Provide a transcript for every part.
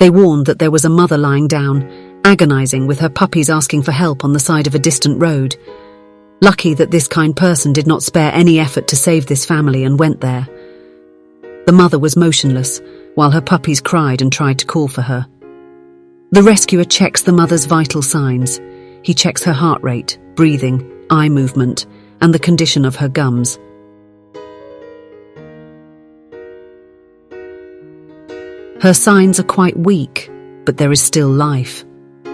They warned that there was a mother lying down, agonizing with her puppies asking for help on the side of a distant road. Lucky that this kind person did not spare any effort to save this family and went there. The mother was motionless, while her puppies cried and tried to call for her. The rescuer checks the mother's vital signs. He checks her heart rate, breathing, eye movement, and the condition of her gums. Her signs are quite weak, but there is still life.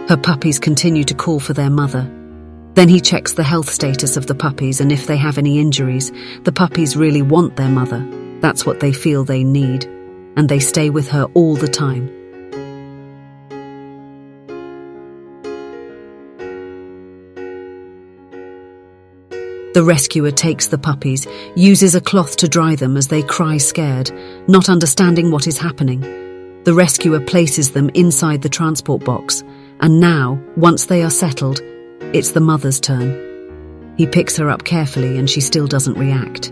Her puppies continue to call for their mother. Then he checks the health status of the puppies, and if they have any injuries, the puppies really want their mother. That's what they feel they need, and they stay with her all the time. The rescuer takes the puppies, uses a cloth to dry them as they cry scared, not understanding what is happening. The rescuer places them inside the transport box, and now, once they are settled, it's the mother's turn. He picks her up carefully and she still doesn't react.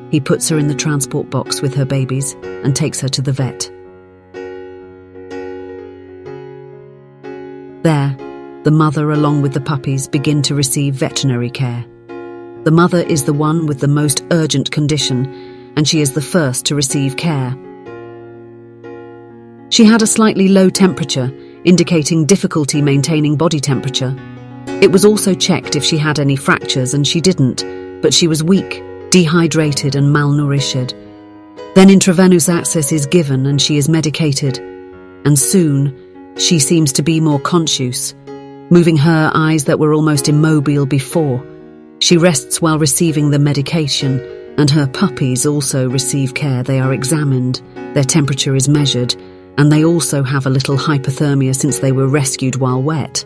He puts her in the transport box with her babies and takes her to the vet. There, the mother along with the puppies begin to receive veterinary care. The mother is the one with the most urgent condition, and she is the first to receive care. She had a slightly low temperature, indicating difficulty maintaining body temperature. It was also checked if she had any fractures, and she didn't, but she was weak, dehydrated and malnourished. Then intravenous access is given and she is medicated, and soon she seems to be more conscious, moving her eyes that were almost immobile before. She rests while receiving the medication, and her puppies also receive care. They are examined, their temperature is measured, and they also have a little hypothermia since they were rescued while wet.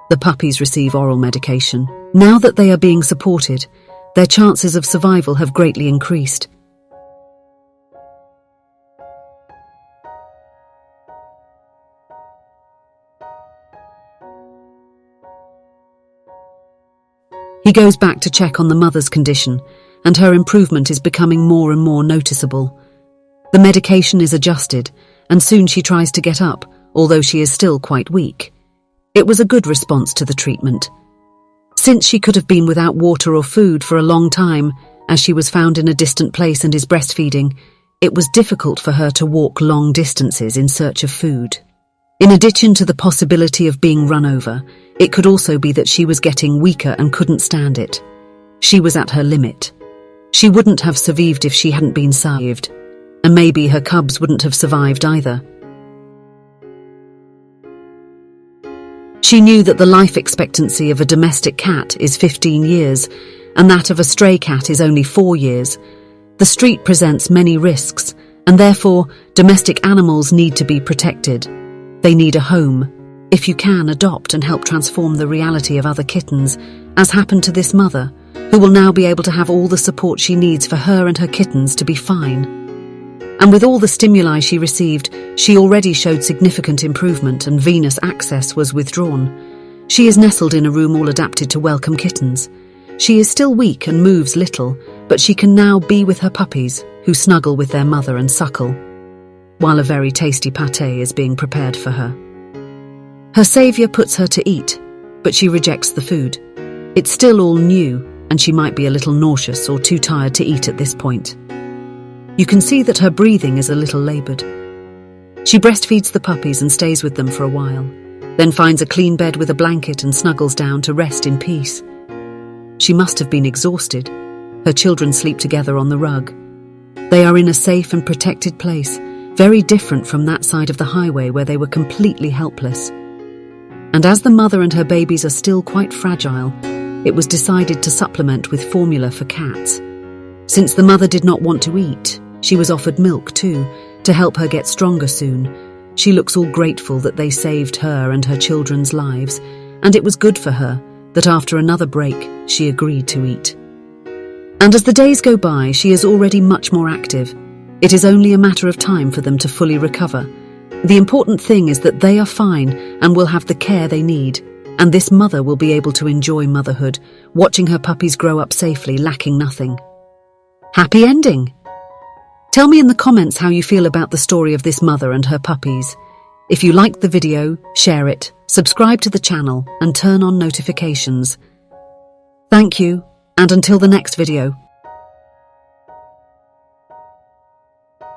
The puppies receive oral medication. Now that they are being supported, their chances of survival have greatly increased. He goes back to check on the mother's condition, and her improvement is becoming more and more noticeable. The medication is adjusted, and soon she tries to get up, although she is still quite weak. It was a good response to the treatment. Since she could have been without water or food for a long time, as she was found in a distant place and is breastfeeding, it was difficult for her to walk long distances in search of food. In addition to the possibility of being run over, it could also be that she was getting weaker and couldn't stand it. She was at her limit. She wouldn't have survived if she hadn't been saved, and maybe her cubs wouldn't have survived either. She knew that the life expectancy of a domestic cat is 15 years, and that of a stray cat is only 4 years. The street presents many risks, and therefore domestic animals need to be protected. They need a home. If you can, adopt and help transform the reality of other kittens, as happened to this mother, who will now be able to have all the support she needs for her and her kittens to be fine. And with all the stimuli she received, she already showed significant improvement, and venous access was withdrawn. She is nestled in a room all adapted to welcome kittens. She is still weak and moves little, but she can now be with her puppies, who snuggle with their mother and suckle, while a very tasty pâté is being prepared for her. Her saviour puts her to eat, but she rejects the food. It's still all new, and she might be a little nauseous or too tired to eat at this point. You can see that her breathing is a little laboured. She breastfeeds the puppies and stays with them for a while, then finds a clean bed with a blanket and snuggles down to rest in peace. She must have been exhausted. Her children sleep together on the rug. They are in a safe and protected place, very different from that side of the highway where they were completely helpless. And as the mother and her babies are still quite fragile, it was decided to supplement with formula for cats. Since the mother did not want to eat, she was offered milk too, to help her get stronger soon. She looks all grateful that they saved her and her children's lives, and it was good for her that after another break, she agreed to eat. And as the days go by, she is already much more active. It is only a matter of time for them to fully recover. The important thing is that they are fine and will have the care they need. And this mother will be able to enjoy motherhood, watching her puppies grow up safely, lacking nothing. Happy ending! Tell me in the comments how you feel about the story of this mother and her puppies. If you liked the video, share it, subscribe to the channel, and turn on notifications. Thank you, and until the next video.